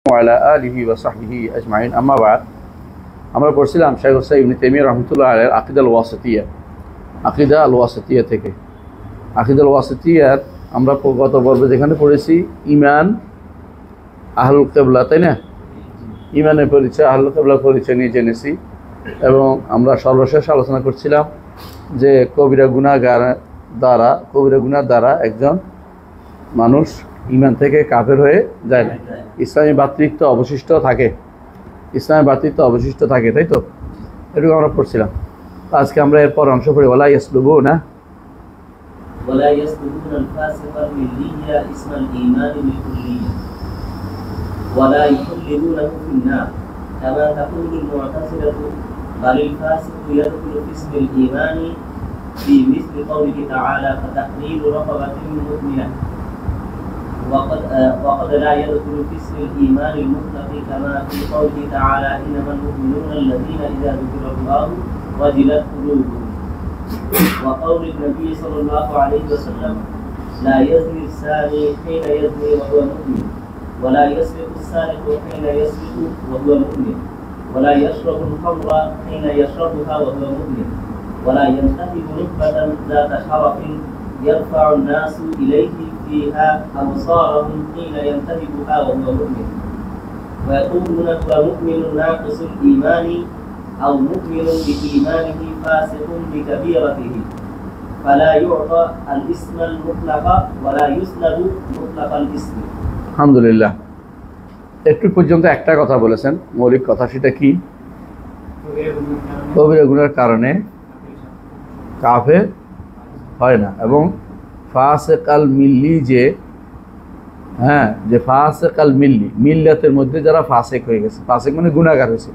ওয়ালা আলিহি ওয়া সাহবিহি আজমাইন আম্মা বাদ। আমরা পড়ছিলাম শাইখ ইবনে তাইমিয়া রাহমাতুল্লাহ আলাইহির আকীদা আল ওয়াসিতিয়া থেকে। আকীদা আল ওয়াসিতিয়ার আমরা গত পর্বে যেখানে পড়েছি ঈমান আহলুল কিবলা, তাই না? ঈমানের পরিচয়, আহলুল কিবলার পরিচয় নিয়ে জেনেছি এবং আমরা সর্বশেষ আলোচনা করছিলাম যে কবিরা গুনাহ দ্বারা একজন মানুষ ঈমান থেকে কাফের হয়ে যায় না, ইসলামী ভ্রাতৃত্ব অবশিষ্ট থাকে, তাই তো? এটুকু আমরা পড়ছিলাম। আজকে আমরা এরপর অংশ পড়ি ওয়ালা ইয়াসলুবুনা الفاسق الملي اسم الإيمان بالكلية ولا يخلدونه في النار كما تقول المعتزلة، بل الفاسق يدخل في اسم الإيمان في مثل قوله تعالى فتحرير رقبة مؤمنة، وقد لا يدخل في اسم الإيمان المطلق كما في قوله تعالى إنما المؤمنون الذين إذا ذكر الله وجلت قلوبهم، وقول النبي صلى الله عليه وسلم لا يزني الزاني حين يزني وهو مؤمن، ولا يسرق السارق حين يسرق وهو مؤمن، ولا يشرب الخمر حين يشربها وهو مؤمن، ولا ينتهب نخبة ذات شرف يرفع الناس إليه فيها أبصارهم حين ينتهبها وهو مؤمن، ويقولون هو مؤمن ناقص الإيمان أو مؤمن بإيمانه فاسق بكبيرته، فلا يعطى الاسم المطلق ولا يسلب مطلق الاسم। আলহামদুলিল্লাহ। একটু পর্যন্ত একটা কথা বলেছেন, মৌলিক কথা, সেটা কি? কবিরা গুনার কারণে কাফের হয় না। এবং ফাসিক আল মিল্লি যে ফাসিক আল মিল্লাতের মধ্যে যারা ফাসিক হয়ে গেছে, ফাসিক মানে গুনাহগার হয়েছে,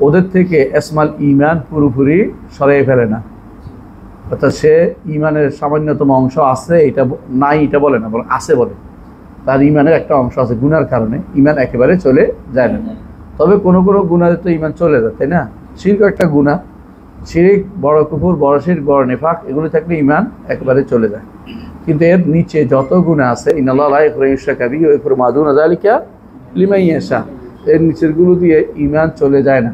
ওদের থেকে ইসমাল ঈমান পুরোপুরি সরিয়ে ফেলে না। অর্থাৎ সে ঈমানের সামান্যতম অংশ আছে, এটা নাই এটা বলে না, বরং আছে বলে। তার ঈমানের একটা অংশ আছে, গুনার কারণে ঈমান একেবারে চলে যায় না। তবে কোনো কোনো গুনাহে তো ঈমান চলে যায়, তাই না? শিরক একটা গুনাহ, শিরক, বড় কুফর, বড় শিরক, বড় নিফাক, এগুলো থাকলে ঈমান একেবারে চলে যায়। কিন্তু এর নিচে যত গুনাহ আছে, ইন্নাল্লাহা লা ইয়াগফিরু ইশরাকা বিহি ওয়া ইয়াগফিরু মা দুনা যালিকা লিমান ইয়াশা, এর নিচেরগুলো দিয়ে ঈমান চলে যায় না।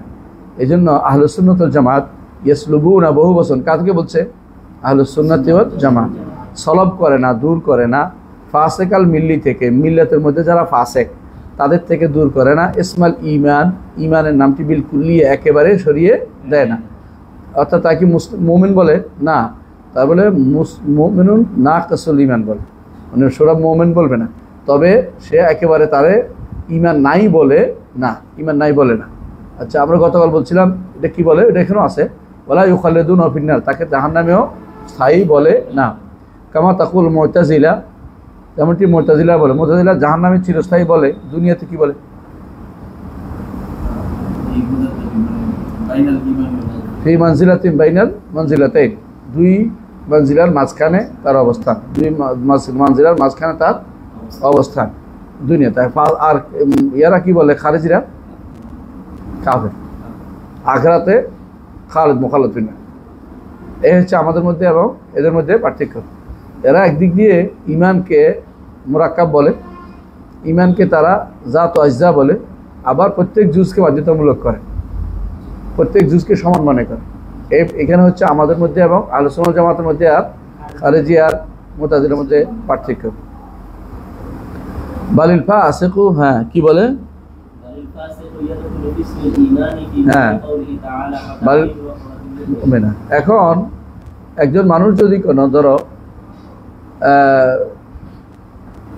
এই জন্য আহলুস সুন্নাত ওয়াল জামাত ইয়াসলুবুনা বহু বচন কাকে বলছে? আহলুস সুন্নাত ওয়াল জামাত। সলব করে না, দূর করে না ফাসিক আল মিল্লি থেকে, মিল্লাতের মধ্যে যারা ফাসিক তাদের থেকে দূর করে না ইসমাল ঈমানের নামটি বিলকুল্লি একেবারে সরিয়ে দেয় না। অর্থাৎ তাকে মুমিন বলে না, তার বলে মুমিনুন নাকিসুল ঈমান বলে, মানে সব মুমিন বলবে না, তবে সে একেবারে তারে ঈমান নাই বলে না। আচ্ছা, আমরা গতকাল বলছিলাম এটা কি বলে, এটা এখানেও আছে, ওয়ালা ইউখাল্লিদুনা ফিন্নার, তাকে জাহান্নামেও স্থায়ী বলে না। কামা তাকুল মুতাজিলা, যেমনটি মুতাজিলা বলে, মুতাজিলা জাহান্নামে চিরস্থায়ী বলে। দুনিয়াতে কি বলে? ফি মানজিলাতিন বাইনাল মানজিলাতাইন, দুই মানজিলার মাঝখানে তার অবস্থান, দুই মানজিলার মাঝখানে তার অবস্থান দুনিয়াতে। আর ইয়ারা কি বলে? খারিজিরা কাফের, আখিরাতে খালিদ মুখাল্লাদ ফিন্নার। এই হচ্ছে আমাদের মধ্যে এবং এদের মধ্যে পার্থক্য। এরা একদিক দিয়ে ঈমানকে মুরাক্কাব বলে, ঈমানকে তারা জাত ও আজজা বলে, আবার প্রত্যেক জুজকে বাধ্যতামূলক করে, প্রত্যেক জুজকে সমান মনে করে। এখানে হচ্ছে আমাদের মধ্যে এবং আহলুস সুন্নাত ওয়াল জামাতের মধ্যে আর খারিজি আর মুতাজিলার মধ্যে পার্থক্য। বালিল ফাসিকু, কি বলে? এখন একজন মানুষ যদি কোনো, ধরো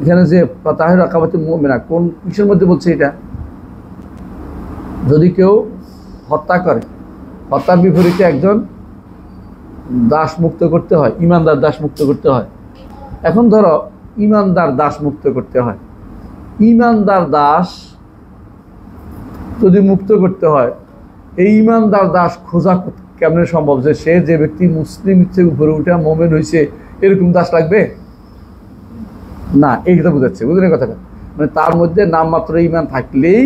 এখানে যে তাহির রাকাবাতুল মুমিনা কোন কিসের মধ্যে বলছে? এটা যদি কেউ হত্যা করে, হত্যার বিপরীতে একজন দাস মুক্ত করতে হয়, ইমানদার দাস মুক্ত করতে হয়। এখন ধরো ইমানদার দাস মুক্ত করতে হয়, ইমানদার দাস যদি মুক্ত করতে হয়, এই ইমানদার দাস খোঁজা কেমনে সম্ভব? যে ব্যক্তি মুসলিম থেকে উপরে উঠে মোমেন হয়েছে, এরকম দাস লাগবে না। এইটা বুঝাচ্ছে, বুঝলেন কথাটা? মানে তার মধ্যে নামমাত্র ঈমান থাকলেই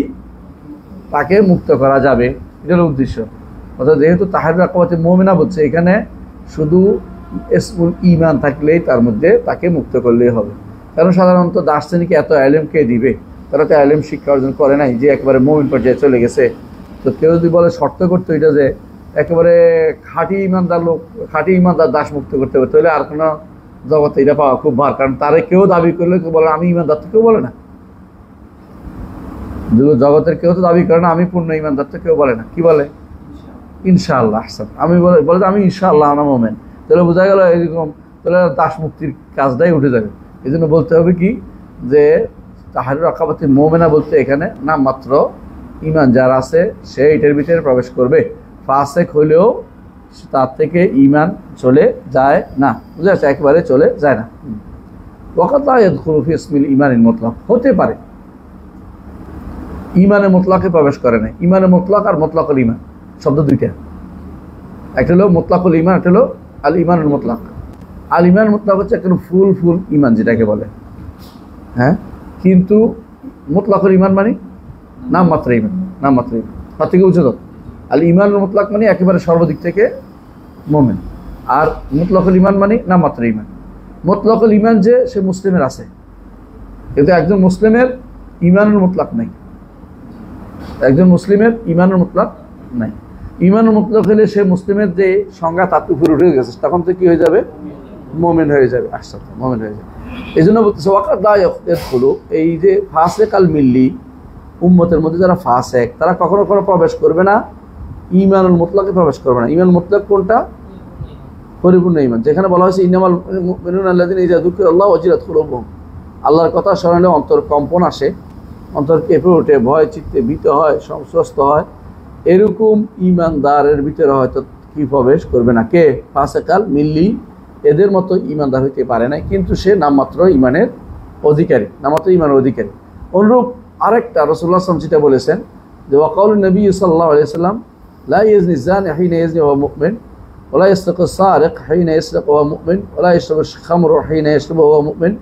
তাকে মুক্ত করা যাবে, এটা হলো উদ্দেশ্য। অর্থাৎ যেহেতু তাহির রাকাবাতুল মুমিনা বলছে, এখানে শুধু ইসমুল ঈমান থাকলেই তার মধ্যে তাকে মুক্ত করলেই হবে। কারণ সাধারণত দাস শ্রেণীকে এত ইলম কে দিবে? তারা তো আলেম শিক্ষা অর্জন করে নাই যে একেবারে মুমিন পর্যায়ে চলে গেছে। তো কেউ যদি বলে শর্ত করতো এটা যে একেবারে খাঁটি ইমানদার দাস মুক্ত করতে হবে, তাহলে আর কোনো জগতে এটা পাওয়া খুব ভার, কারণ তারে কেউ দাবি করলে বলে আমি ইমানদার, তো কেউ বলে না। জগতের কেউ তো দাবি করে না আমি পূর্ণ ইমানদার, তো কেউ বলে না। কি বলে? ইনশাআল্লাহ। আমি বলে আমি ইনশাআল্লাহ আমরা মোমেন, তাহলে বোঝা গেল এরকম, তাহলে দাস মুক্তির কাজটাই উঠে যাবে। এই জন্য বলতে হবে কি যে তাহরির আকাবাতি মোমেনা বলতে এখানে নামমাত্র ইমান যার আছে সে এটার ভিতরে প্রবেশ করবে, ফাসেক হলেও তার থেকে ইমান চলে যায় না, বুঝা যাচ্ছে, একেবারে চলে যায় না। ওয়াকাত লা ইয়াদখুলু ফি ইসমিল ঈমানিল মুতলাক, হতে পারে ইমানের মুতলাকে প্রবেশ করে না। ইমানের মুতলাক আর মুতলাকুল ঈমান শব্দ দুইটা, একটা হলো মুতলাকুল ঈমান, একটা হলো আল ঈমানুল মুতলাক। আল ঈমান মুতলাক হচ্ছে একটা ফুল ঈমান যেটাকে বলে, হ্যাঁ, কিন্তু মুতলাকুল ঈমান মানে নামমাত্র ঈমান, তার থেকে উচ্চতর। আল ঈমানুল মুতলাক মানে একেবারে সর্বদিক থেকে মুমিন, আর মুতলাকুল ঈমান মানে নামমাত্র ঈমান। মুতলাকুল ঈমান যে সে মুসলিমের আছে, কিন্তু একজন মুসলিমের ঈমানুল মুতলাক নাই, একজন মুসলিমের ঈমানুল মুতলাক নাই। ঈমানুল মুতলাক হলে সে মুসলিমের যে সংজ্ঞা তার উপরে উঠে গেছে, তখন তো কি হয়ে যাবে? মুমিন হয়ে যাবে, আসলে মুমিন হয়ে যাবে। এই জন্য বলতেছে ওয়াকাত লা ইয়াদখুলু, এই যে ফাসিক আল মিল্লি, উম্মতের মধ্যে যারা ফাসেক তারা কখনো প্রবেশ করবে না ঈমানুল মুতলাকে, প্রবেশ করবে না। ঈমানুল মুতলাক কোনটা? পরিপূর্ণ ঈমান, যেখানে বলা হয়েছে ইন্নামাল মুমিনুনা আল্লাযীনা ইযা যুকিরাল্লাহু ওয়াজিলাত কুলুবুহুম, আল্লাহর কথা স্মরণে অন্তর কম্পন আসে, অন্তর কেঁপে ওঠে, ভয় চিত্তে ভীত হয়, সংশ্লিষ্ট হয়, এরকম ঈমানদারের ভিতরে হয়তো কি প্রবেশ করবে না? কে? ফাসেকাল মিল্লি, এদের মতো ঈমানদার হইতে পারে না, কিন্তু সে নামমাত্র ঈমানের অধিকারী, নামমাত্র ঈমানের অধিকারী। অনুরূপ আরেকটা রাসূলুল্লাহ সাল্লাল্লাহু আলাইহি ওয়াসাল্লাম যেটা বলেছেন যে ওয়াকাউলুন নবী সাল্লাল্লাহু আলাইহি ওয়াসাল্লাম লা ইয়াজনি যানি হিনা ইয়াজনি ওয়া মুমিন ওয়া লা ইয়াসরিকু সারিক হিনা ইয়াসরিকু ওয়া মুমিন ওয়া লা ইয়াশরাবু খামরু হিনা ইয়াশরাবু ওয়া মুমিন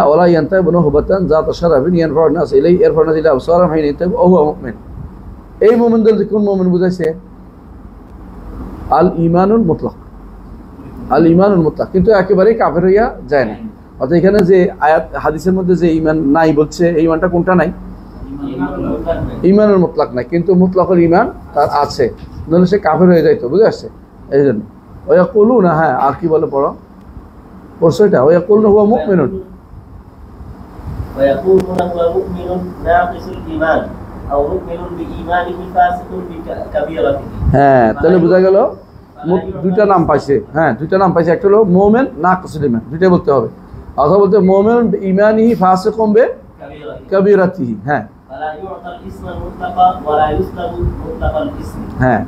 ওয়া লা ইয়ানতাবিউ নুহবাতান যাতা শারাবিন ইয়ানফাউ নাস ইলাইহি ইয়ারফাউ নাস ইলা আবসারহিম হিনা ইয়ানতাবিউ ওয়া মুমিন। এই মুমিনদের কোন মুমিন বুঝাইছে? আল ঈমানুল মুতলাক, আল ঈমানুল মুতলাক, কিন্তু একেবারেই কাফের হইয়া যায় না। অর্থাৎ এখানে যে আয়াত হাদিসের মধ্যে যে ঈমান নাই বলছে, এই ঈমানটা কোনটা নাই? ঈমানুল মুতলাক নাই, কিন্তু মুতলাকুল ঈমান তার আছে, নইলে সে কাফের হয়ে যাইতো, বুঝে আসছে? এই জন্য ওয়ায়াকুলুনা, হ্যাঁ আর কি বলে পড়ো, পড়ছো এটা, ওয়ায়াকুলুনা হুয়া মুমিনুন, ওয়ায়াকুলুনা হুয়া মুমিনুন নাকিসুল ঈমান আও মুমিনুন বিঈমানিহি ফাসিকুন বিকাবীরাতিহি। হ্যাঁ, তাহলে বোঝা গেল দুইটা নাম পাইছে, হ্যাঁ দুইটা নাম পাইছে, একটা হলো মুমিন নাকিসুল ঈমান, দুইটাই বলতে হবে, অথবা বলতে মুমিনুন বিঈমানিহি ফাসিকুন বিকাবীরাতিহি। হ্যাঁ, হ্যাঁ,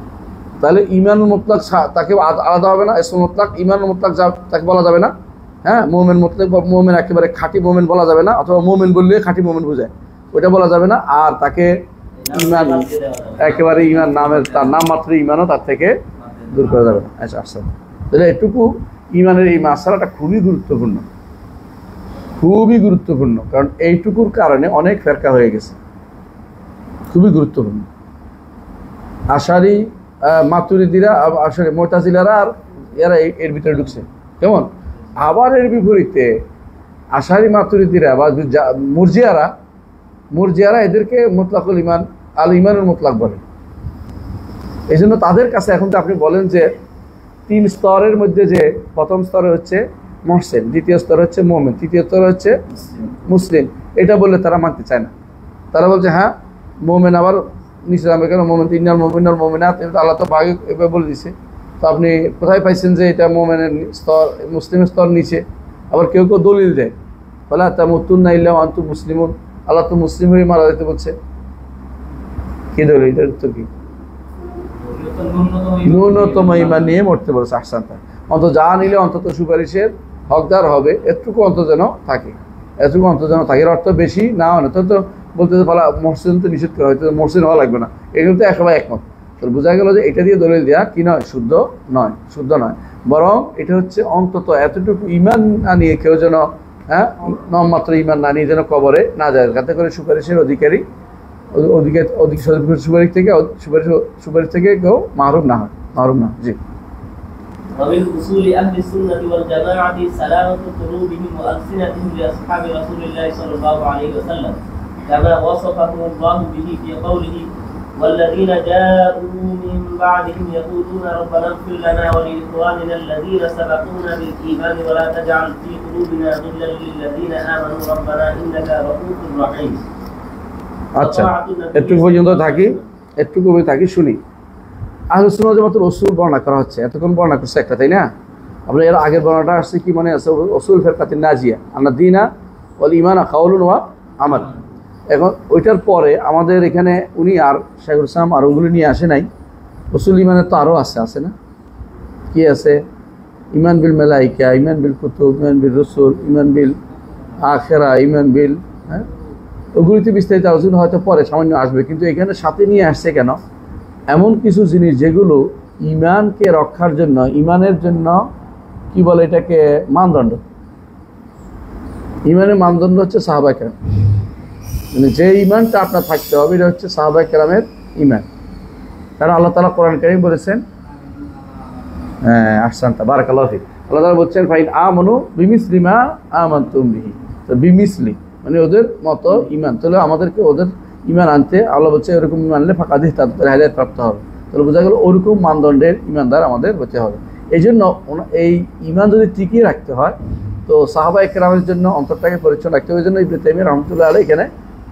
তাহলে ঈমানুল মুতলাক তাকে আলাদা হবে না, ইসমুল মুতলাক ঈমানুল মুতলাক তাকে বলা যাবে না। হ্যাঁ, মুমিন মুতলাক বা মুমিন একেবারে খাঁটি মুমিন বলা যাবে না, অথবা মুমিন বললে খাঁটি মুমিন বোঝায়, ওইটা বলা যাবে না। আর তাকে ঈমান একেবারে ঈমান নামের, তার নাম মাত্র ঈমানও তার থেকে দূর করা যাবে না। আচ্ছা আচ্ছা, তাহলে এটুকু ঈমানের এই মাসআলাটা খুবই গুরুত্বপূর্ণ, খুবই গুরুত্বপূর্ণ, কারণ এইটুকুর কারণে অনেক ফেরকা হয়ে গেছে, খুবই গুরুত্বপূর্ণ। আশারি মাতুরিদিরা, আসলে মুতাজিলারা আর এরা এর ভিতরে ঢুকছে, কেমন? আবার এর বিপরীতে আশারি মাতুরিদিরা বা মুরজিয়ারা এদেরকে মুতলাকুল ঈমান, আল ঈমানুল মুতলাক বলে। এই জন্য তাদের কাছে এখন তো আপনি বলেন যে 3 স্তরের মধ্যে যে প্রথম স্তরে হচ্ছে মুহসিন, দ্বিতীয় স্তর হচ্ছে মুমিন, তৃতীয় স্তর হচ্ছে মুসলিম, এটা বললে তারা মানতে চায় না। তারা বলছে হ্যাঁ মুমিন আবার নিচে নামবে কেন? মুমিন ইন্নাল মুমিনুল মুমিনাত, আল্লাহ তো ভাগে এভাবে বলে দিছে, তো আপনি কোথায় পাইছেন যে এটা মুমিনের স্তর, মুসলিমের স্তর নিচে? আবার কেউ কেউ দলিল দেয়, বলে তামুতুন্না ইল্লা ওয়া আনতুম মুসলিমুন, আল্লাহ তো মুসলিমেরই মারা যেতে বলছে। কি দলিল? এটার উত্তর কি? ন্যূনতম ঈমান নিয়ে মরতে বলেছে। আহসানতা, অন্তত যা নিলে অন্তত সুপারিশের হকদার হবে, এটুকু অন্তত যেন থাকে, এটুকু অন্তত যেন থাকে। এর অর্থ বেশি না হয় না, তো বলতে পারা মহসিন তো নিষেধ করা হয়তো, মহসিন হওয়া লাগবে না, এগুলো তো একেবারে একমত। তো বোঝা গেল যে এটা দিয়ে দলিল দেওয়া কি নয়, শুদ্ধ নয়, বরং এটা হচ্ছে অন্তত এতটুকু ঈমান না নিয়ে কেউ যেন, হ্যাঁ নামমাত্র ঈমান না নিয়ে যেন কবরে না যায়, যাতে করে সুপারিশের অধিকারী সুপারিশ থেকে কেউ মাহরুম না হয়, জি। ومن أصول أهل السنة والجماعة سلامة قلوبهم وألسنتهم لأصحاب رسول الله صلى الله عليه وسلم كما وصفهم الله به في قوله والذين جاءوا من بعدهم يقولون ربنا اغفر لنا ولإخواننا الذين سبقونا بالإيمان ولا تجعل في قلوبنا غلا للذين آمنوا ربنا إنك رؤوف رحيم. আচ্ছা, এটুকু পর্যন্ত থাকি শুনি। আহলে সুন্নাত ওয়াল জামাতের উসুল বর্ণনা করা হচ্ছে, এতক্ষণ বর্ণনা করছে একটা, তাই না? আমরা এর আগের বর্ণনাটা আসছে কি মনে আছে? উসুল ফিরকাতিন নাজিয়া আন্না দীনা ওয়াল ঈমানা কাউলুন ওয়া আমাল। এখন ওইটার পরে আমাদের এখানে উনি আর শাইখুল ইসলাম আর ওগুলো নিয়ে আসে নাই। উসুল ঈমানের তো আরও আছে না? কি আছে? ঈমান বিল মালাইকা, ঈমান বিল কুতুব, ঈমান বিল রাসূল, ঈমান বিল আখিরা, ঈমান বিল, হ্যাঁ, ওগুলিতে বিস্তারিত আলোচনা হয়তো পরে সামান্য আসবে, কিন্তু এখানে সাথে নিয়ে আসছে কেন? এমন কিছু জিনিস যেগুলো ঈমানকে রক্ষার জন্য, ঈমানের জন্য কি বলে এটাকে, মানদণ্ড। ঈমানের মানদণ্ড হচ্ছে সাহাবায়ে কেরাম, মানে যে ঈমানটা আপনার থাকতে হবে এটা হচ্ছে সাহাবায়ে কেরামের ঈমান। কারণ আল্লাহ তাআলা কোরআন কারীম বলেছেন, আহসানতা বারাকাল্লাহু ফিক, আল্লাহ তাআলা বলছেন ফাইন আমানু বিমিসলি মা আমানতুম বিহি, তো বিমিসলি মানে ওদের মতো ঈমান। তাহলে আমাদেরকে ওদের ঈমান আনতে আল্লাহ বলছে এরকম ঈমান আনলে ফাকাদিহ তাদের হেদায়েত প্রাপ্ত হবে। তাহলে বোঝা গেল ওরকম মানদণ্ডের ঈমানদার আমাদের হতে হবে। এই জন্য এই ঈমান যদি টিকিয়ে রাখতে হয় তো সাহাবায়ে কেরামের জন্য অন্তরটাকে পরিচ্ছন্ন রাখতে হবে। ওই জন্য ইবনে তাইমিয়া রাহমাতুল্লাহ আলাইহি এখানে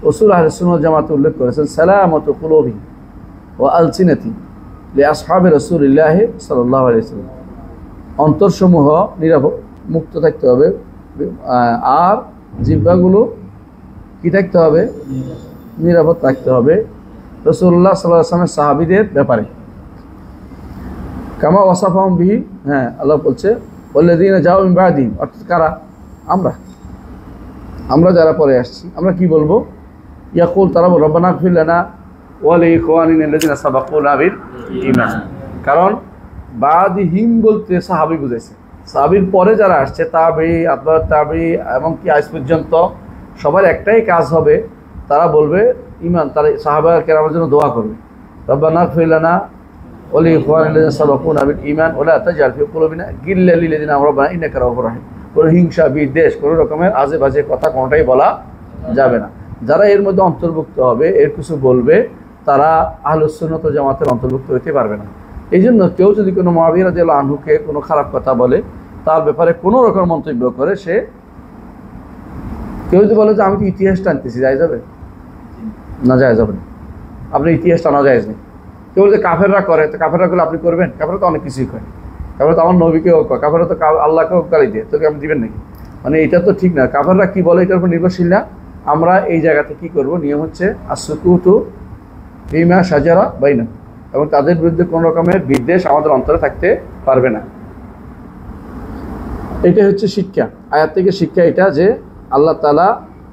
উসুল আহলে সুন্নাত ওয়াল জামাত উল্লেখ করেছেন, সালামাতু কুলুবি ওয়া আলসিনাতি লিআসহাবি রাসূলিল্লাহ সাল্লাল্লাহু আলাইহি ওয়াসাল্লাম, অন্তরসমূহ নিরাপদ মুক্ত থাকতে হবে, আর জিহ্বাগুলো কি থাকতে হবে? নিরাপদ থাকতে হবে রাসূলুল্লাহ সাল্লাল্লাহু আলাইহি ওয়াসাল্লামের সাহাবীদের ব্যাপারে। কামা ওয়াসাফাহুম বিহি, হ্যাঁ, আল্লাহ বলছে ওয়াল্লাযীনা জাউ মিন বাদিহিম, অর্থাৎ কারা? আমরা যারা পরে আসছি, আমরা কি বলবো? ইয়াকুল, তারা বলবে রব্বানা ইগফির লানা ওয়া লিইখওয়ানিনা আল্লাযীনা সাবাকুনা বিল ঈমান। কারণ বাদিহিম বলতে সাহাবী বুঝাইছে, সাহাবীর পরে যারা আসছে তাবি, আতবাউ তাবি এবং কি আজ পর্যন্ত সবার একটাই কাজ হবে, তারা বলবে ঈমান, তারা সাহাবায়ে কেরামের জন্য দোয়া করবে, রব্বানা ইগফির লানা ওয়া লিইখওয়ানিনা আল্লাযীনা সাবাকুনা বিল ঈমান ওয়া লা তাজআল ফি কুলুবিনা গিল্লা লিল্লাযীনা আমানু রব্বানা ইন্নাকা রাউফুর রাহিম। কোনো হিংসা, বিদ্বেষ, কোনো রকমের আজে বাজে কথা কোনোটাই বলা যাবে না। যারা এর মধ্যে অন্তর্ভুক্ত হবে, এর কিছু বলবে, তারা আহলুস সুন্নাত ওয়াল জামাতের অন্তর্ভুক্ত হতে পারবে না। এই জন্য কেউ যদি কোনো মুআবিয়া রাদিয়াল্লাহু আনহুকে কোনো খারাপ কথা বলে, তার ব্যাপারে কোনো রকম মন্তব্য করে, কেউ যদি বলে যে আমি তো ইতিহাস টানতেছি, যায় যাবে না? যায় যাবে না, আপনি ইতিহাস টানা যায় নেই। কেউ বলছে কাফেররা করে, তো কাফেররা করলে আপনি করবেন? কাফেররা তো অনেক কিছুই করে, কাফেররা তো আমার নবীকেও করে, কাফেররা তো আল্লাহকেও গালি দিয়ে, তোকে আপনি দিবেন নাকি? মানে এটা তো ঠিক না। কাফেররা কি বলে এটার উপর নির্ভরশীল না। আমরা এই জায়গাতে কি করব? নিয়ম হচ্ছে আসসুকুতু ফিমা শাজারা বাইনাহুম, এবং তাদের বিরুদ্ধে কোনো রকমের বিদ্বেষ আমাদের অন্তরে থাকতে পারবে না। এটা হচ্ছে শিক্ষা, আয়াত থেকে শিক্ষা এটা যে আল্লাহ তাআলা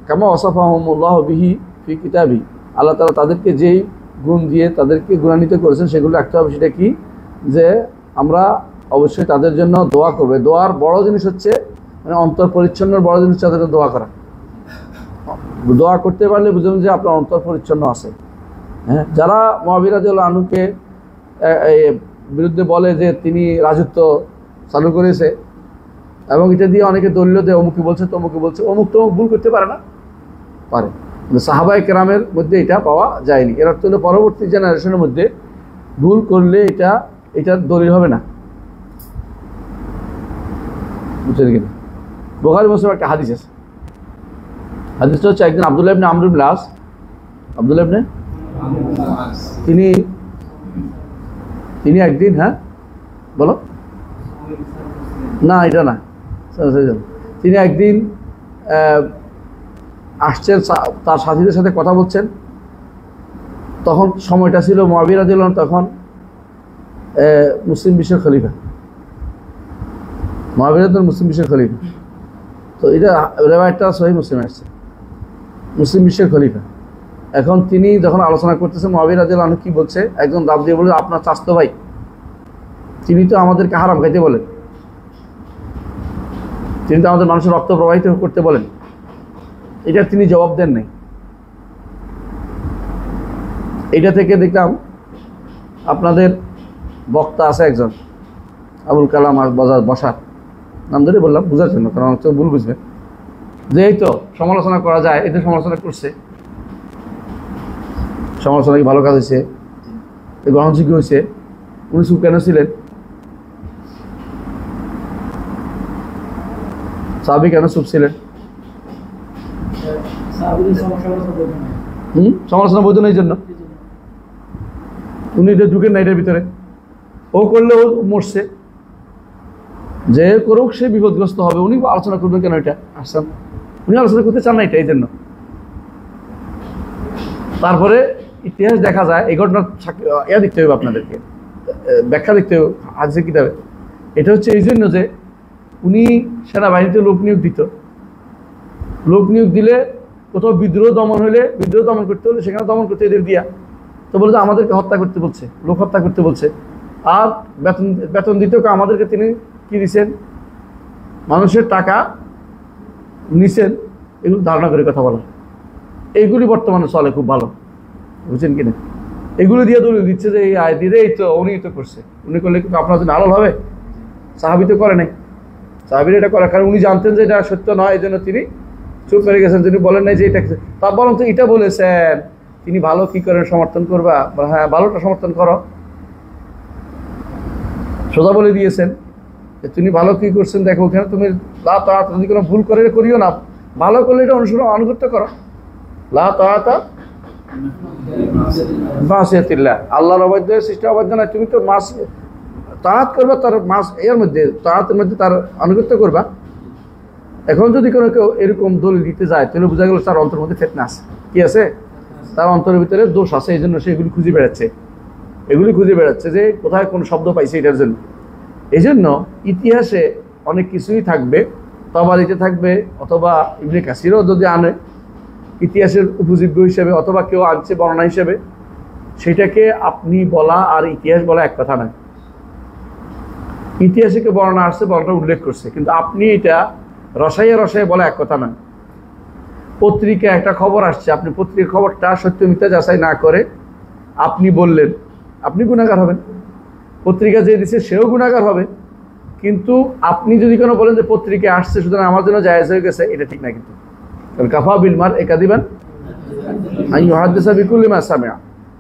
কামা ওয়াসাফাহুমুল্লাহু বিহি ফি কিতাবি, আল্লাহ তাআলা তাদেরকে যেই গুণ দিয়ে তাদেরকে গুণান্বিত করেছেন সেগুলো রাখতে হবে। সেটা কি? যে আমরা অবশ্যই তাদের জন্য দোয়া করবে। দোয়ার বড় জিনিস হচ্ছে, মানে অন্তর পরিচ্ছন্নের বড় জিনিস হচ্ছে তাদেরকে দোয়া করা। দোয়া করতে পারলে বুঝুন যে আপনার অন্তর পরিচ্ছন্ন আছে। হ্যাঁ, যারা মুআবিয়া রাদিয়াল্লাহু আনহুকে বিরুদ্ধে বলে যে তিনি রাজত্ব চালু করেছে, এবং এটা দিয়ে অনেকে দলীয় দেয়, অমুকে বলছে তমুকে বলছে, অমুক তমুক ভুল করতে পারে না, পারে, কিন্তু সাহাবায়ে কেরামের মধ্যে এটা পাওয়া যায়নি। এর অর্থ হলো পরবর্তী জেনারেশনের মধ্যে ভুল করলে এটার দলিল হবে না। বুঝছেন কিনা? বুখারী মুসলিমের একটা হাদিস আছে। হাদিসটা হচ্ছে একদিন আব্দুল্লাহ ইবনে আমর ইবনে আস, আব্দুল্লাহ ইবনে তিনি একদিন, হ্যাঁ বলো না, এটা না, তিনি একদিন আসছেন, তার সাথীদের সাথে কথা বলছেন। তখন সময়টা ছিল মুআবিয়া রাদিয়াল্লাহু আনহু তখন মুসলিম বিশ্বের খলিফা, মুআবিয়া রাদিয়াল্লাহু মুসলিম বিশ্বের খলিফা। তো এটা রিওয়ায়াতটা সহিহ মুসলিমে আসছে, মুসলিম বিশ্বের খলিফা। এখন তিনি যখন আলোচনা করতেছেন, মুআবিয়া রাদিয়াল্লাহু আনহু কি বলছে, একজন দাব দিয়ে বলে আপনার চাচতো ভাই তিনি তো আমাদেরকে হারাম খাইতে বলেন, তিনি তো আমাদের মানুষের রক্ত প্রবাহিত করতে বলেন। এটা তিনি জবাব দেন নাই। এটা থেকে দেখলাম আপনাদের বক্তা আছে একজন, আবুল কালাম বসার, নাম ধরে বললাম বোঝার জন্য, কারণ ভুল বুঝবে, যে এই তো সমালোচনা করা যায়, এতে সমালোচনা করছে, সমালোচনা কি ভালো কাজ হয়েছে, গ্রহণযোগ্য হয়েছে? উনি চুপ কেন ছিলেন? সাহাবী কেন চুপ ছিলেন? সমালোচনা বৈধ না এই জন্য উনি এটা ঢুকেন না এটার ভিতরে। ও করলে ও মরছে, যে করুক সে বিপদগ্রস্ত হবে। উনি আলোচনা করবেন কেন এটা? আসছেন উনি আলোচনা করতে চান না এটা, এই জন্য। তারপরে ইতিহাস দেখা যায়, এই ঘটনার ইয়া দেখতে হবে আপনাদেরকে, ব্যাখ্যা দেখতে হবে হাদিসের কিতাবে। এটা হচ্ছে এই জন্য যে উনি সেনাবাহিনীতে লোক নিয়োগ দিত, লোক নিয়োগ দিলে কোথাও বিদ্রোহ দমন হলে, বিদ্রোহ দমন করতে হলে সেখানে দমন করতে এদের দিয়া, তো বলে যে আমাদেরকে হত্যা করতে বলছে, লোক হত্যা করতে বলছে। আর বেতন দিতেও আমাদেরকে তিনি কি দিচ্ছেন? মানুষের টাকা নিছেন, এগুলো ধারণা করে কথা বলা। এইগুলি বর্তমানে চলে খুব ভালো, বুঝছেন কিনা? এগুলো দিয়ে দলিল দিচ্ছে যে এই আয় দিয়ে এই তো উনি তো করছে, উনি করলে কিন্তু আপনার জন্য আলো হবে। সাহাবী তো করে নাই, সাহাবীর এটা করে কারণ উনি জানতেন যে এটা সত্য নয়, এই জন্য তিনি চুপ করে গেছেন। তিনি বলেন নাই যে এটা, তা বরং তো এটা বলেছেন তিনি ভালো কি করেন সমর্থন করবা, হ্যাঁ ভালোটা সমর্থন করো, সোজা বলে দিয়েছেন যে তুমি ভালো কি করছেন দেখো, ওখানে তুমি যদি কোনো ভুল করে করিও না, ভালো করলে এটা অনুসরণ অনুগত্য করো। লা তাআতা মাসিয়াতিল্লাহ, আল্লাহর অবাধ্য সৃষ্টি অবাধ্য না, তুমি তো মাস তাআত করবা, তার মাস এর মধ্যে তাআতের মধ্যে তার আনুগত্য করবা। এখন যদি কোনো কেউ এরকম দলিল দিতে যায় তাহলে বোঝা গেল তার অন্তরের মধ্যে ফিতনা আছে, কি আছে? তার অন্তরের ভিতরে দোষ আছে, এই জন্য সে এগুলি খুঁজে বেড়াচ্ছে, এগুলি খুঁজে বেড়াচ্ছে যে কোথায় কোন শব্দ পাইছে এটার জন্য। এই জন্য ইতিহাসে অনেক কিছুই থাকবে, তাবারিতে থাকবে, অথবা ইবনে কাসিরও যদি আনে ইতিহাসের উপযোগ্য হিসেবে, অথবা কেউ আনছে বর্ণনা হিসেবে, সেটাকে আপনি বলা আর ইতিহাস বলা এক কথা নয়। ইতিহাসে কেউ বর্ণনা আসছে, বর্ণনা উল্লেখ করছে, কিন্তু আপনি এটা রসাইয়ে রসাইয়ে বলা এক কথা নয়। পত্রিকায় একটা খবর আসছে, আপনি পত্রিকার খবরটা সত্য মিথ্যা যাচাই না করে আপনি বললেন, আপনি গুনাহগার হবেন। পত্রিকা যে দিচ্ছে সেও গুনাহগার হবে। কিন্তু আপনি যদি কোনো বলেন যে পত্রিকায় আসছে সুতরাং আমার জন্য জায়েজ হয়ে গেছে, এটা ঠিক না। কিন্তু কাফা বিল মার একাদিবান আন ইউহাদ্দিসা বিকুল্লি মা সামিআ,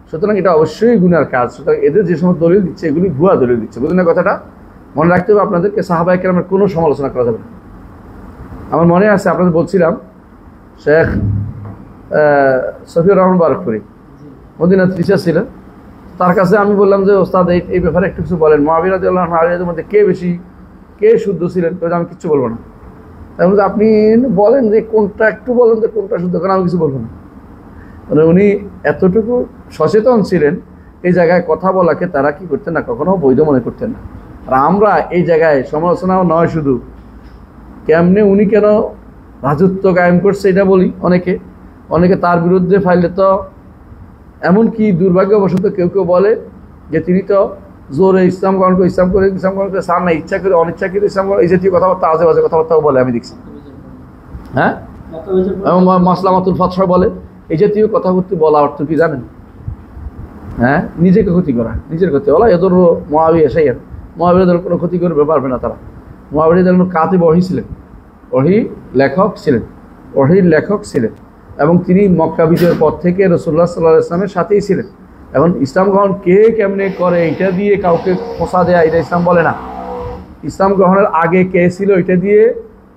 সুতরাং এটা অবশ্যই গুনার কাজ। সুতরাং এদের যে সমস্ত দলিল দিচ্ছে এগুলি ভুয়া দলিল দিচ্ছে, বুঝলেন না কথাটা? মনে রাখতে হবে আপনাদেরকে, সাহাবায়ে কেরামের কোনো সমালোচনা করা যাবে না। আমার মনে আছে আপনাদের বলছিলাম শেখ সফিউর রহমান বারকপুরি মদিনার টিচার ছিলেন, তার কাছে আমি বললাম যে ওস্তাদ এই ব্যাপারে একটু কিছু বলেন, মুআবিয়া রাদিয়াল্লাহু আনহু আলিয়াদের মধ্যে কে শুদ্ধ ছিলেন? আমি কিচ্ছু বলবো না। তার মধ্যে আপনি বলেন যে কোনটা, একটু বলেন যে কোনটা শুদ্ধ, কারণ আমি কিছু বলবো না। মানে উনি এতটুকু সচেতন ছিলেন, এই জায়গায় কথা বলাকে তারা কি করতেন না, কখনো বৈধ মনে করতেন না। আর আমরা এই জায়গায় সমালোচনাও নয়, শুধু কেমনে উনি কেন রাজত্ব কায়েম করছে এটা বলি। অনেকে তার বিরুদ্ধে ফাইলে তো এমনকি দুর্ভাগ্যবশত কেউ কেউ বলে যে তিনি তো জোরে ইসলাম গ্রহণ করে ইসলাম গ্রহণ করে সার না, ইচ্ছা করে অনিচ্ছাকৃত ইসলাম গ্রহণ, এই জাতীয় কথাবার্তা, আজে বাজে কথাবার্তাও বলে আমি দেখছি। হ্যাঁ, এবং মাসলামাতুল ফাতহা বলে, এই জাতীয় কথাবার্তা বলা অর্থ কি জানেন? হ্যাঁ, নিজেকে ক্ষতি করা, নিজের ক্ষতি বলা। এদের মুআবিয়া শাইয়ান, মুআবিয়াদের কোনো ক্ষতি করবে পারবে না তারা। মুআবিয়া যেন কাতিব ওহী ছিলেন, ওহীর লেখক ছিলেন, এবং তিনি মক্কা বিজয়ের পর থেকে রাসূলুল্লাহ সাল্লাল্লাহু আলাইহি ওয়াসাল্লামের সাথেই ছিলেন। এখন ইসলাম গ্রহণ কে কেমনে করে এটা দিয়ে কাউকে খোঁচা দেয়া, এটা ইসলাম বলে না। ইসলাম গ্রহণের আগে কে ছিল এটা দিয়ে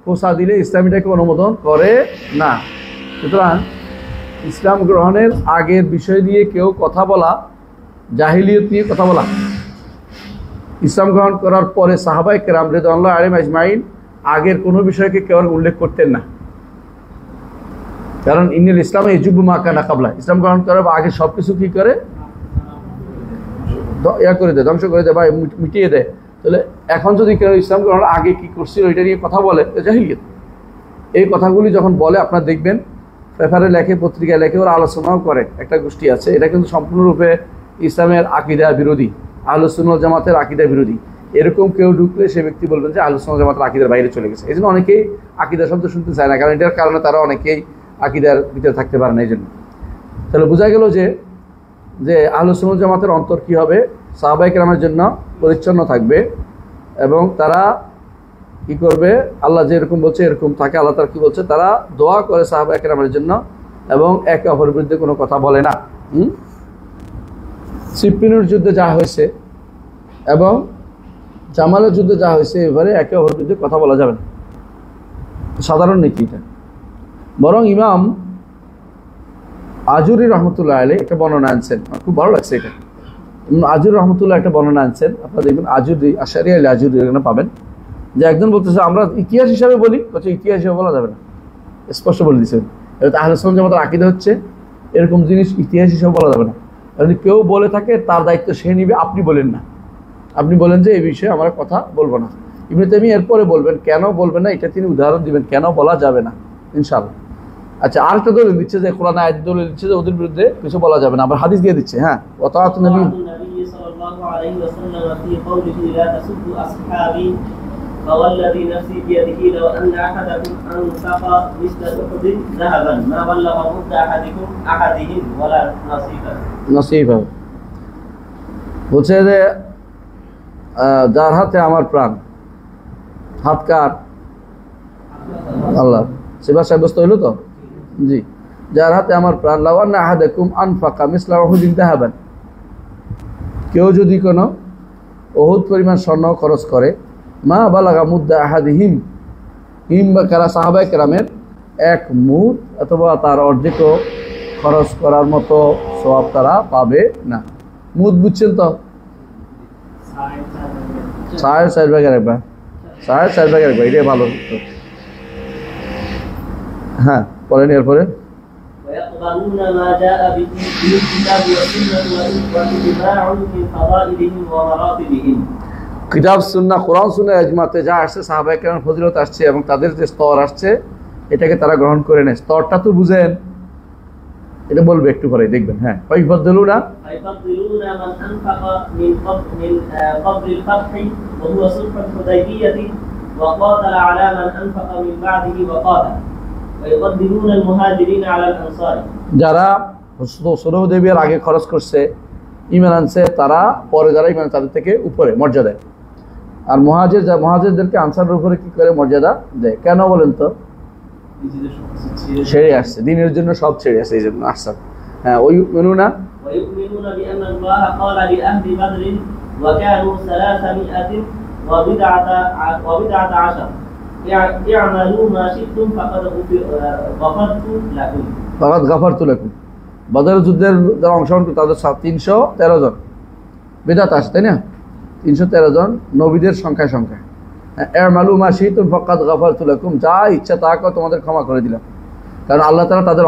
খোঁচা দিলে ইসলাম এটাকে অনুমোদন করে না। সুতরাং ইসলাম গ্রহণের আগের বিষয় দিয়ে কেউ কথা বলা, জাহিলিয়ত নিয়ে কথা বলা, ইসলাম গ্রহণ করার পরে সাহাবায়ে কেরাম রাদিয়াল্লাহু আলাইহিম আজমাইন আগের কোনো বিষয়কে কেউ উল্লেখ করতেন না। কারণ ইন্নাল ইসলামে ইয়াজুবু মা কানা ক্বাবলা, ইসলাম গ্রহণ করার আগে সব কিছু কি করে করে দেয়, ধ্বংস করে দেয় বা মিটিয়ে দেয়। তাহলে এখন যদি কেউ ইসলাম গ্রহণের আগে কি করছিল এটা নিয়ে কথা বলে, জাহিলিয়ত। এই কথাগুলি যখন বলে আপনারা দেখবেন পেপারে লেখে, পত্রিকায় লেখে, ওরা আলোচনাও করে। একটা গোষ্ঠী আছে, এটা কিন্তু সম্পূর্ণরূপে ইসলামের আকীদা বিরোধী, আহলুস সুন্নাহ ওয়াল জামাতের আকীদা বিরোধী। এরকম কেউ ঢুকলে সে ব্যক্তি বলবেন যে আহলুস সুন্নাহ ওয়াল জামাতের আকীদার বাইরে চলে গেছে। এই জন্য অনেকেই আকীদা শব্দ শুনতে চায় না, কারণ এটার কারণে তারা অনেকেই আকীদার ভিতরে থাকতে পারে না। এই জন্য তাহলে বোঝা গেল যে আহলুস সুন্নাহ ওয়াল জামাতের অন্তর কি হবে, সাহাবায়ে কেরামের জন্য পরিচ্ছন্ন থাকবে, এবং তারা কি করবে, আল্লাহ যেরকম বলছে এরকম থাকে। আল্লাহ তাআলা কি বলছে, তারা দোয়া করে সাহাবায়ে কেরামের জন্য, এবং একে অপরের বিরুদ্ধে কোনো কথা বলে না। সিপ্পিনের যুদ্ধে যা হয়েছে এবং জামালের যুদ্ধে যা হয়েছে এবারে একে অপরের বিরুদ্ধে কথা বলা যাবে না, সাধারণ নীতি এটা। বরং ইমাম আজুরি রহমতুল্লাহ আলাইহি একটা বর্ণনা আনছেন, আমার খুব ভালো লাগছে এটা। আজুরি রহমতুল্লাহ একটা বর্ণনা আনছেন, আপনারা দেখবেন আজুরি আশারি আল আজুরি এখানে পাবেন, যে একজন বলতেছে আমরা ইতিহাস হিসাবে বলি, ইতিহাস হিসাবে বলা যাবে না, স্পষ্ট বলে দিচ্ছেন। এটা আহলে সুন্নাত জামাতের আকীদা হচ্ছে এরকম জিনিস ইতিহাস হিসাবে বলা যাবে না। যদি কেউ বলে থাকে তার দায়িত্ব সে নিবে, আপনি বলেন না, আপনি বলেন যে এই বিষয়ে আমরা কথা বলবো না। ইবনে তাইমিয়া এরপরে বলবেন কেন বলবেন না, এটা তিনি উদাহরণ দিবেন কেন বলা যাবে না ইনশাআল্লাহ। আচ্ছা, আরেকটা দলিল দিচ্ছে যে কোরআনে আয়াত দলিল দিচ্ছে যে ওদের বিরুদ্ধে কিছু বলা যাবে না, আবার হাদিস দিয়ে দিচ্ছে। হ্যাঁ, ওয়াতাআতুন নবী সাল্লাল্লাহু আলাইহি ওয়াসাল্লাম ফি কওলিহি লা তাসুব্বু আসহাবি فوالذي نفسي بيده لو أن أحدكم أنفق مثل أحد ذهبا ما بلغ مد أحدهم ولا نصيبه। বলছে যে যার হাতে আমার প্রাণ, হাত কার? আল্লাহ। সেবা সাব্যস্ত হইল তো? জি। যার হাতে আমার প্রাণ, লাউ আন্না আহাদাকুম আনফাকা মিসলা উহুদিন যাহাবান, কেউ যদি কোনো উহুদ পরিমাণ স্বর্ণ খরচ করে, মা বালাগা মুদ্দা আহাদিহিম, হিম বা কারা সাহাবায়ে কেরামের এক মুদ অথবা তার অর্ধেকও খরচ করার মতো সওয়াব তারা পাবে না। মুদ বুঝছেন তো? 4.5 ভাগের একবার, 4.5 ভাগের একবার, এটাই ভালো। হ্যাঁ, পড়েন এরপরে। ويقبلون ما جاء به الكتاب والسنة والإجماع من فضائلهم ومراتبهم। কিতাব সুন্নাহ কোরআন সুন্নাহ ইজমাতে যা আসছে, সাহাবায়ে কেরামের ফজিলত আসছে এবং তাদের যে স্তর আসছে এটাকে তারা গ্রহণ করে নেয়। স্তরটা তো বুঝেন, এটা বলবে একটু পরে দেখবেন। হ্যাঁ, ফাইফাদলুনা মান আনফাকা মিন ক্বাবল আল-ফাতহ ওয়া হুয়া সুলহুল হুদাইবিয়াহ ওয়া ক্বাতালা আলা মান আনফাকা মিন বা'দিহি ওয়া ক্বাতালা ওয়া ইফাদদিলুনা আল-মুহাজিরিন আলা আল-আনসার। যারা সুলহ হুদাইবিয়ার আগে খরচ করছে, ঈমান আনছে, তারা পরে যারা ঈমান তাদের থেকে উপরে মর্যাদা দেয়। আর মুহাজিরদেরকে আনসারের উপরে কি করে মর্যাদা দেয়? কেন বলেন তো? ছেড়ে আসছে, দিনের জন্য সব ছেড়ে আসছে, এই জন্য আসছে। হ্যাঁ, ওই মেনুনা ويؤمنون بأن الله قال لأهل بدر وكانوا 300 وبضعة عشر اعملوا ما شئتم فقد غفرت لكم। فقد غفرت لكم। বদর যুদ্ধের যারা অংশগ্রহণ করে তাদের 313 জন বিদআত আসে, তাই না? 313 জন নবীদের সংখ্যায়। ই'মালু মা শি'তুম ফাকাদ গাফারতু লাকুম, যা ইচ্ছা তা করো তোমাদের ক্ষমা করে দিলাম। কারণ আল্লাহ তাআলা তাদের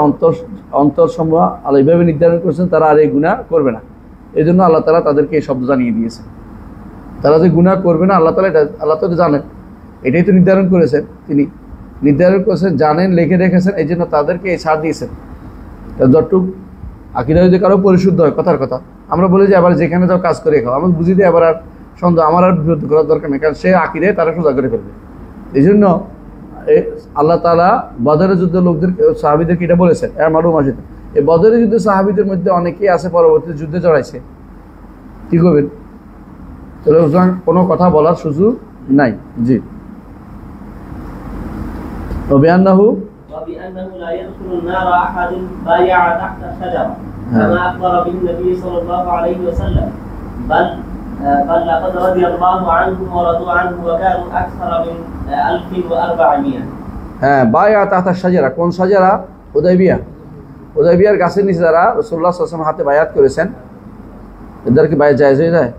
অন্তরসমূহ আল্লাহ এইভাবে নির্ধারণ করেছেন তারা আর এই গুনাহ করবে না। এই জন্য আল্লাহ তাআলা তাদেরকে এই শব্দ জানিয়ে দিয়েছেন, তারা যে গুনাহ করবে না। আল্লাহ তাআলা জানেন, এটাই তো নির্ধারণ করেছেন, তিনি নির্ধারণ করেছেন, জানেন, লিখে রেখেছেন, এই জন্য তাদেরকে এই ছাড় দিয়েছেন। যতটুক আকীদা যদি কারো পরিশুদ্ধ হয়, কথার কথা আমরা বলি যে আবার যেখানে যাও কাজ করে খাও, আমরা বুঝি দিয়ে আবার আর সন্দেহ আমার আর বিরোধ করার দরকার নেই, কারণ সে আকীদায় তারা সোজা করে ফেলবে। এই জন্য আল্লাহ তাআলা বদরের যুদ্ধে লোকদের সাহাবীদেরকে এটা বলেছেন, মালুম আছে। এই বদরের যুদ্ধে সাহাবীদের মধ্যে অনেকেই আছে পরবর্তী যুদ্ধে জড়াইছে, কি করবেন? তাহলে কোনো কথা বলার সুযোগ নাই। জি। وبأنه لا يدخل النار أحد بايع تحت الشجرة كما أخبر به النبي صلى الله عليه وسلم بل لقد رضي الله عنهم ورضوا عنه وكانوا أكثر من 1400। হ্যাঁ, বায়আ তাহতা শাজারা, কোন শাজারা? হুদাইবিয়ার গাছের নিচে যারা রাসূলুল্লাহ সাল্লাল্লাহু আলাইহি ওয়াসাল্লাম হাতে বায়াত করেছেন, এদের কি বায়াত জায়েজ হয়ে যায়?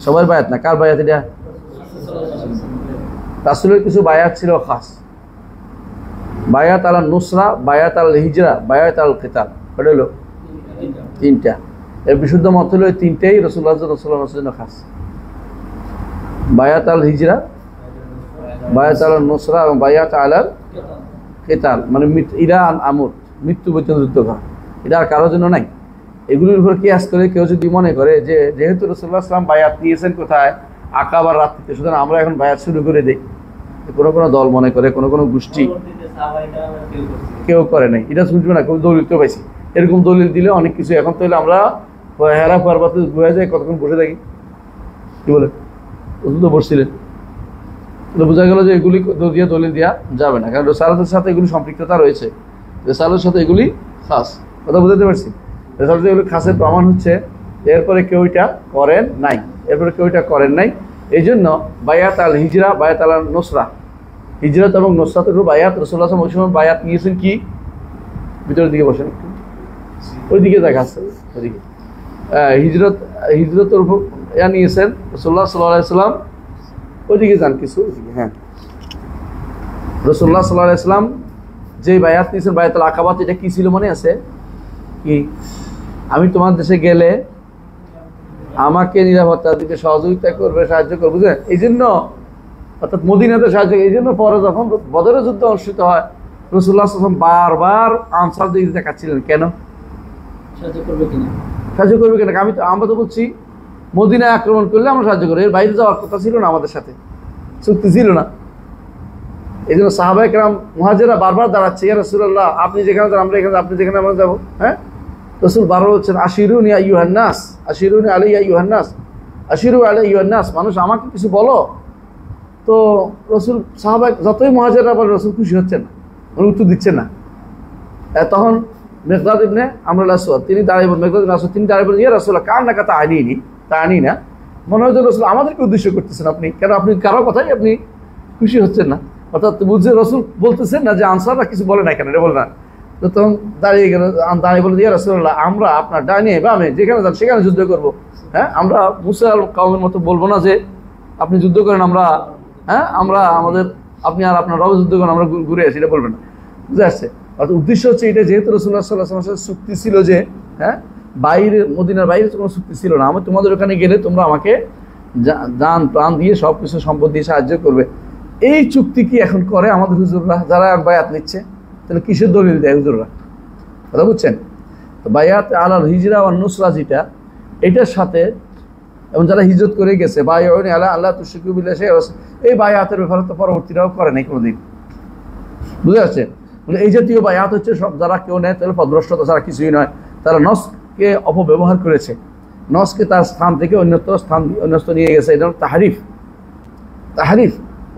সবার বায়াত না, কার বায়াত এটা? রাসূলের কিছু বায়াত ছিল খাস, বায়াত আল নুসরা, বায়াত আল হিজরা, বায়াত আল কিতাল, এটা হলো 3টা। এর বিশুদ্ধ মত হলো এই 3টাই রাসূলুল্লাহ সাল্লাল্লাহু আলাইহি ওয়াসাল্লামের খাস। বায়াত আল হিজরা, বায়াত আল নুসরা এবং বায়াত আল কিতাল, মানে ইরান আমর, মৃত্যু পর্যন্ত যুদ্ধ করা, এটা আর কারোর জন্য নাই। এগুলোর উপর কিয়াস করে কেউ যদি মনে করে যে যেহেতু রাসূলুল্লাহ সাল্লাল্লাহু আলাইহি ওয়াসাল্লাম বায়াত নিয়েছেন কোথায়? আকাবার রাত্রিতে, সুতরাং আমরা এখন বায়াত শুরু করে দেই, কোনো দল মনে করে, কোনো গোষ্ঠী কেউ করে নাই, এটা শুনবে না, কেউ দলিল তো পাইছি। এরকম দলিল দিলে অনেক কিছু এখন তো আমরা হেরা পার্বতে বয়ে যায়, কতক্ষণ বসে থাকি, কি বলে? ওষুধ তো বসছিলেন, তো বোঝা গেল যে এগুলি দিয়ে দলিল দেওয়া যাবে না, কারণ রেসালাতের সাথে এগুলি সম্পৃক্ততা রয়েছে, রেসালাতের সাথে এগুলি খাস। কথা বুঝতে পারছি? রেসালাতে এগুলি খাসের প্রমাণ হচ্ছে এরপরে কেউ এটা করেন নাই, এই জন্য বায়াত আল হিজরা, বায়াত আল নুসরা, হিজরত এবং নুসরাতের উপর বায়াত রাসূলুল্লাহ সাল্লাল্লাহু আলাইহি ওয়াসাল্লাম বায়াত নিয়েছেন কি? ভিতরের দিকে বসেন, ওইদিকে দেখাচ্ছে, ওইদিকে হিজরতের উপর নিয়েছেন রাসূলুল্লাহ সাল্লাল্লাহু আলাইহি ওয়াসাল্লাম। ওইদিকে যান কিছু, ওইদিকে, হ্যাঁ, রাসূলুল্লাহ সাল্লাল্লাহু আলাইহি ওয়াসাল্লাম যে বায়াত নিয়েছেন বায়াতুল আকাবাত, এটা কি ছিল মনে আছে? কি, আমি তোমার দেশে গেলে আমাকে নিরাপত্তা দিতে সহযোগিতা করবে, সাহায্য করবে, বুঝলেন? এই জন্য, অর্থাৎ মদিনাতে সাহায্য, এই জন্য পরে যখন বদরের যুদ্ধ অনুষ্ঠিত হয় রাসূলুল্লাহ সাল্লাল্লাহু আলাইহি ওয়াসাল্লাম বারবার আনসারদের দিকে দেখাচ্ছিলেন, কেন সাহায্য করবে কিনা? আমরা তো বলছি মদিনায় আক্রমণ করলে আমরা সাহায্য করি, এর বাইরে যাওয়ার কথা ছিল না, আমাদের সাথে চুক্তি ছিল না। এই জন্য সাহাবায়ে কেরাম মুহাজিররা বারবার দাঁড়াচ্ছে, ইয়া রাসূলুল্লাহ আপনি যেখানে যান আমরা এখানে, আপনি যেখানে আমরা যাবো। হ্যাঁ, রাসূল বারবার বলছেন আশিরুনি আইয়ুহান নাস, আশিরুনি আলাইয়া আইয়ুহান নাস, আশিরু আলাইয়া আইয়ুহান নাস, মানুষ আমাকে কিছু বলো। তো রাসূল সাহাবায়ে যতই মুহাজিররা বলে রাসূল খুশি হচ্ছেন না, উত্তর দিচ্ছেন না। তখন মিকদাদ ইবনে আমর আল আসওয়াদ তিনি দাঁড়িয়ে বলেন, মিকদাদ ইবনে আসওয়াদ তিনি দাঁড়িয়ে বলেন, ইয়া রাসূলুল্লাহ কান্নাকা তাআনি না, মনে হয় যে রাসূল আমাদেরকে উদ্দেশ্য করতেছেন, আপনি কেন, আপনি কারো কথাই আপনি খুশি হচ্ছেন না? অর্থাৎ বুঝছে রাসূল বলতেছেন না যে আনসাররা কিছু বলে না, কেন এটা বলে না। তো তখন দাঁড়িয়ে বলে, ইয়া রাসূলুল্লাহ আমরা আপনার ডানে বামে যেখানে যান সেখানে যুদ্ধ করব। হ্যাঁ, আমরা মুসা আল কওমের মতো বলবো না যে আপনি যুদ্ধ করেন, আমরা আমরা আমাদের, আপনি আর আপনার রব যুদ্ধ করেন, আমরা ঘুরে আসি, এটা বলবেন না। বুঝে আসছে? অর্থাৎ উদ্দেশ্য হচ্ছে এটা, যেহেতু রাসূলুল্লাহ সাল্লাল্লাহু আলাইহি ওয়াসাল্লামের সাথে চুক্তি ছিল যে বাইরে, মদিনার বাইরে কোনো চুক্তি ছিল না, আমি তোমাদের ওখানে গেলে তোমরা আমাকে জান প্রাণ দিয়ে সব কিছু সম্পদ দিয়ে সাহায্য করবে। এই চুক্তি কি এখন করে আমাদের হুজুররা যারা বায়াত নিচ্ছে? তাহলে কিসের দলিল দেয় হুজুররা? কথা বুঝছেন? তো বায়াত আলাল হিজরা ওয়ান নুসরা যেটা, এটার সাথে, এবং যারা হিজরত করে গেছে বায়াউনি আলা আল্লাহ তুশরিকু বিল্লাহি শাইআন, এই বায়াতের ব্যাপারে তো পরবর্তীরাও করে নাই কোনোদিন। বুঝে আসছে? এই জাতীয় বায়াত হচ্ছে সব, যারা কেউ নেয় তাহলে পদভ্রষ্টতা ছাড়া কিছুই নয়। তারা নসকে অপব্যবহার করেছে, নসকে তার স্থান থেকে অন্যত্র নিয়ে গেছে, এটা তাহরিফ।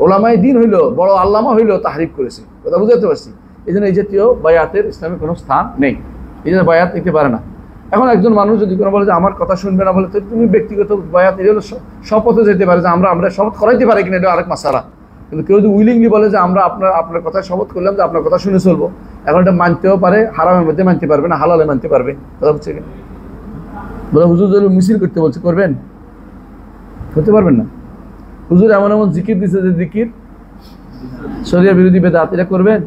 ওলামায়ে দ্বীন হইল, বড় আল্লামা হইল, তাহরিফ করেছে। কথা বুঝতে পারছি? এই জন্য এই জাতীয় বায়াতের ইসলামে কোনো স্থান নেই, এই জন্য বায়াত নিতে পারে না। এখন একজন মানুষ যদি কোনো বলে যে আমার কথা শুনবে না, বলে তো তুমি ব্যক্তিগত বায়াত, এটা হলো শপথে যেতে পারে যে আমরা শপথ করাইতে পারি কিনা, এটা আরেক মাসালা। কিন্তু কেউ যদি উইলিংলি বলে যে আমরা আপনার কথা শপথ করলাম যে আপনার কথা শুনে চলবো, এখন এটা মানতেও পারে, হারামের মধ্যে মানতে পারবে না, হালালে মানতে পারবে। কথা বুঝছে কিনা? বলে হুজুর যদি মিছিল করতে বলছে, করবেন? করতে পারবেন না। হুজুর এমন এমন জিকির দিচ্ছে যে জিকির শরিয়া বিরোধী, বেদাত, এটা করবেন?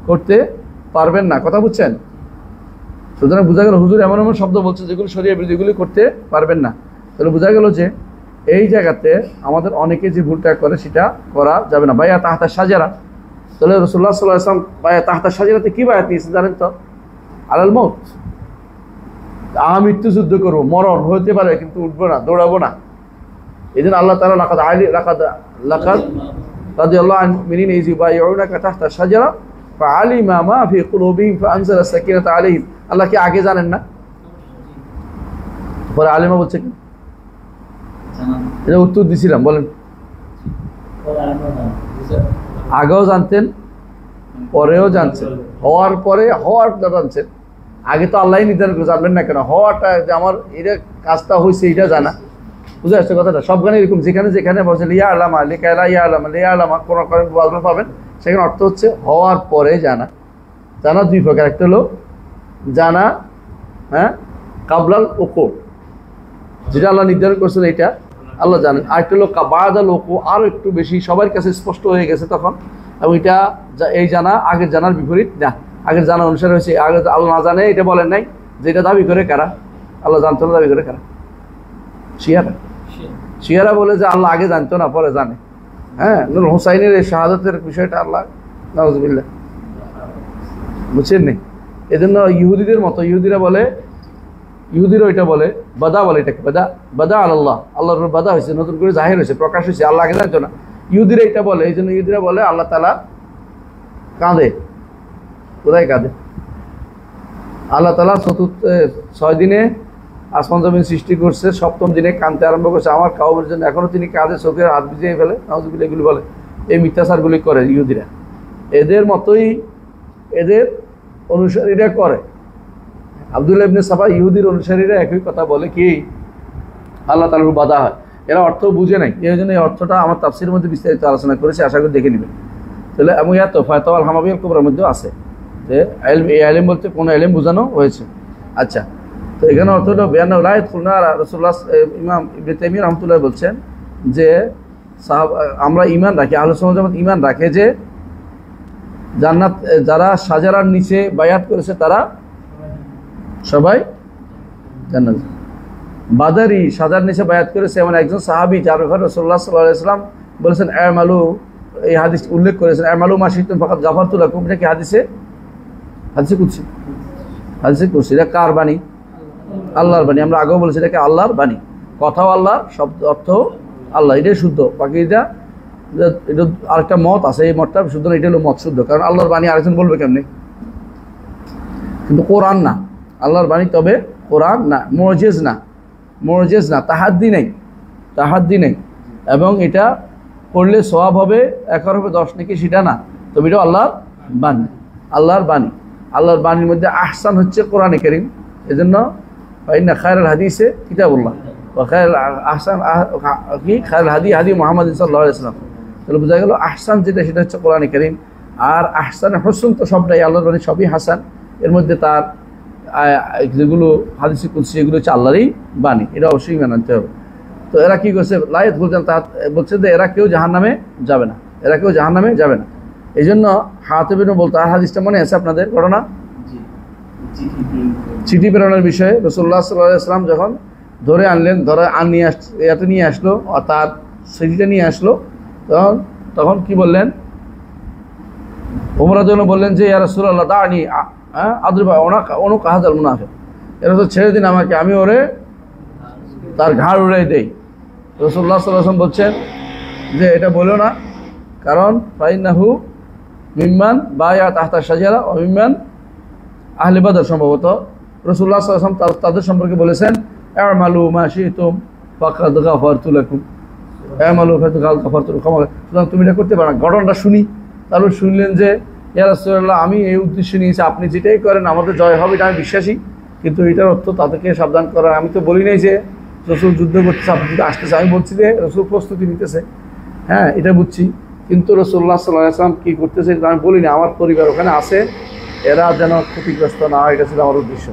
করতে পারবেন না। কথা বুঝছেন? সুতরাং বোঝা গেল হুজুর এমন এমন শব্দ বলছে যেগুলো শরিয়া বিরোধী, এগুলি করতে পারবেন না। তাহলে বোঝা গেল যে এই জায়গাতে আমাদের অনেকে যে ভুলটা করে সেটা করা যাবে না। বায়া তাহতা সাজারা, তাহলে রাসূলুল্লাহ সাল্লাল্লাহু আলাইহি ওয়াসাল্লাম বায়া তাহতা সাজারাতে কি বায়াত নিয়েছেন জানেন তো? আলাল মউত, মৃত্যু যুদ্ধ করবো, মরণ হতে পারে কিন্তু উঠবো না, দৌড়াবো না। এই জন্য আল্লাহ তাআলা লাকাদ রাদিয়াল্লাহু আনহু মিনিন ইউবাইউনাকা তাহতা সাজারা ফাআলিমা মা ফি কুলুবিহিম ফাআনজালা সাকিনাতা আলাইহিম। আল্লাহ কি আগে জানেন না? পরে আলিমা বলছে কি? এটা উত্তর দিছিলাম, বলেন। আগেও জানতেন, পরেও জানছেন, হওয়ার পরে হওয়ারটা জানছেন। আগে তো আল্লাহ নির্ধারণ করে, জানবেন না কেন? হওয়াটা যে আমার এটা কাজটা হয়েছে এটা জানা। বুঝে আসছে কথাটা? সব গানে এরকম, যেখানে বলছে লিয়া আলামা লিকাইলা ইয়া আলামা লিয়া আলামা কোনো বাজনা পাবেন, সেখানে অর্থ হচ্ছে হওয়ার পরে জানা। জানা দুই প্রকার, একটা হলো জানা কাবলাল ওকো, যেটা আল্লাহ নির্ধারণ করছেন এটা আল্লাহ জানেন। আরেকটা হলো বাদাল ওকো, আরও একটু বেশি সবার কাছে স্পষ্ট হয়ে গেছে তখন, এবং এটা এই জানা আগের জানার বিপরীত না, আগের জানা অনুসারে হয়েছে। আগে আল্লাহ না জানে এটা বলেন নাই, যেটা দাবি করে কারা? আল্লাহ জানতো না, দাবি করে কারা? শিয়ারা বলে যে আল্লাহ আগে জানতো না, পরে জানে। হ্যাঁ, নূর হুসাইনের এই শাহাদাতের বিষয়টা আল্লাহ নাউজুবিল্লাহ, বুঝছেন নি? এই জন্য ইহুদিদের মতো, ইহুদিরা ওইটা বলে বাদা, বলে এটাকে বাদা আল্লাহ, আল্লাহর বাদা হয়েছে, নতুন করে জাহির হয়েছে, প্রকাশ হয়েছে, আল্লাহ আগে জানতো না। ইহুদিরা এটা বলে, এই জন্য ইহুদিরা বলে আল্লাহ তাআলা কাঁদে। কোথায় কাঁদে? আল্লাহ তাআলা 6 দিনে আসমান জমিন সৃষ্টি করছে, 7ম দিনে কাঁদতে আরম্ভ করছে আমার কওমের জন্য, এখনো তিনি কাঁদে, চোখের হাত ভিজিয়ে ফেলে। নাউজুবিল্লাহ, এগুলি বলে, এই মিথ্যাচারগুলি করে ইহুদিরা। এদের মতোই এদের অনুসারীরা করে। আব্দুল্লাহ ইবনে সাবা ইহুদির অনুসারীরা একই কথা বলে কি আল্লাহ তাআলার বাধা হয়, এরা অর্থ বুঝে নাই। এই জন্য এই অর্থটা আমার তাফসীরের মধ্যে বিস্তারিত আলোচনা করেছি, আশা করি দেখে নেবেন। তাহলে এবং ইয়া তো ফায়তাওয়া আল হামাবিয়াল কুবরার মধ্যেও আছে যে এই ইলম বলতে কোনো ইলম বোঝানো হয়েছে। আচ্ছা, তো এখানে অর্থ হলো বিয়ান্না লা ইয়াদখুলুনা রাসূলুল্লাহ, ইমাম ইবনে তাইমিয়া রাহমাতুল্লাহ বলছেন যে আমরা ঈমান রাখি, আহলে সুন্নাত ওয়াল জামাত ঈমান রাখে যে জান্নাত যারা শাজারার নিচে বায়াত করেছে তারা সবাই জান্নাত। বাদারি শাজার নিচে বায়াত করেছে এমন একজন সাহাবী যার ব্যাপারে রাসূলুল্লাহ সাল্লাল্লাহু আলাইহি ওয়াসাল্লাম বলেছেন আমালু, এই হাদিস উল্লেখ করেছেন আমালু মা শি'তুম ফাকাদ গাফারতু লাকুম। এটা কি হাদিসে কুদসি? হাদিসে কুদসি। এটা কার বাণী? আল্লাহর বাণী। আমরা আগেও বলেছি এটাকে আল্লাহর বাণী, কথাও আল্লাহ, শব্দ অর্থ আল্লাহ, এটাই শুদ্ধ। বাকি এটা আরেকটা মত আছে, এই মতটা শুদ্ধ না, এটা হলো মত শুদ্ধ, কারণ আল্লাহর বাণী আরেকজন বলবে কেমনি? কিন্তু কোরআন না, আল্লাহর বাণী, তবে কোরআন না, মুজিজ না, তাহাদ্দি নেই, এবং এটা পড়লে সওয়াব হবে 1 হবে 10 নাকি সেটা না, তবে এটা আল্লাহর বাণীর মধ্যে আহসান হচ্ছে কোরআনে কারীম। এজন্য ফাইন্না খায়রুল হাদিসে কিতাবুল্লাহ ওয়া খায়রুল আহসান খায়রুল হাদি মুহাম্মদ সাল্লাল্লাহু আলাইহি ওয়াসাল্লাম। তাহলে বোঝা গেল আহসান যেটা সেটা হচ্ছে কোরআনে কারীম, আর আহসান হুসন তো সবটাই আল্লাহর বাণী, সবই হাসান। এর মধ্যে তার যেগুলো হাদিসে কুদসি এগুলো হচ্ছে আল্লাহরই বাণী, এটা অবশ্যই মানতে হবে। তো এরা কি করছে? লায়েত বলছেন, তা বলছে যে এরা কেউ জাহান্নামে যাবে না, এই জন্য হাতিব ইবনে বলতো, আর হাদিসটা মনে আছে আপনাদের ঘটনা, চিঠি প্রেরণের বিষয়ে রাসূলুল্লাহ সাল্লাল্লাহু আলাইহি ওয়াসাল্লাম যখন ধরে আনলেন, নিয়ে আসলো, তার চিঠিটা নিয়ে আসলো, তখন কি বললেন? ওমর রাদিয়াল্লাহু আনহু বললেন যে ইয়া রাসূলুল্লাহ দানি আদরিবা উনুক হাযাল মুনাফিক, এরা তো ছেড়ে দিন আমাকে, আমি ওরে তার ঘাড় উড়াই দেই। রাসূলুল্লাহ সাল্লাল্লাহু আলাইহি ওয়াসাল্লাম বলছেন যে এটা বলো না, কারণ ফাইন্নাহু মিম্মান বায়া তাহতা শাজারা ওয়া মিম্মান আহলে বাদর। সম্ভবত রাসূলুল্লাহ সাল্লাল্লাহু আলাইহি ওয়াসাল্লাম তাদের সম্পর্কে বলেছেন আমালু মা শি'তুম ফাকাদ গাফারতু লাকুম, আমালু ফাকাদ গাফারতু লাকুম, সুতরাং তুমি এটা করতে পারো না। ঘটনাটা শুনি, তারপর শুনলেন যে ইয়া রাসূলুল্লাহ আমি এই উদ্দেশ্যে নিয়েছি, আপনি যেটাই করেন আমাদের জয় হবে, এটা আমি বিশ্বাসী, কিন্তু এটার অর্থ তাদেরকে সাবধান করার। আমি তো বলি নাই যে রাসূল যুদ্ধ করতেছে, আপনি যদি আসতেছে, আমি বলছি যে রাসূল প্রস্তুতি নিতেছে, হ্যাঁ এটা বুঝছি, কিন্তু রাসূলুল্লাহ সাল্লাল্লাহু আলাইহি ওয়াসাল্লাম কী করতেছে আমি বলিনি, আমার পরিবার ওখানে আছে, এরা যেন ক্ষতিগ্রস্ত না হয়, এটা ছিল আমার উদ্দেশ্য।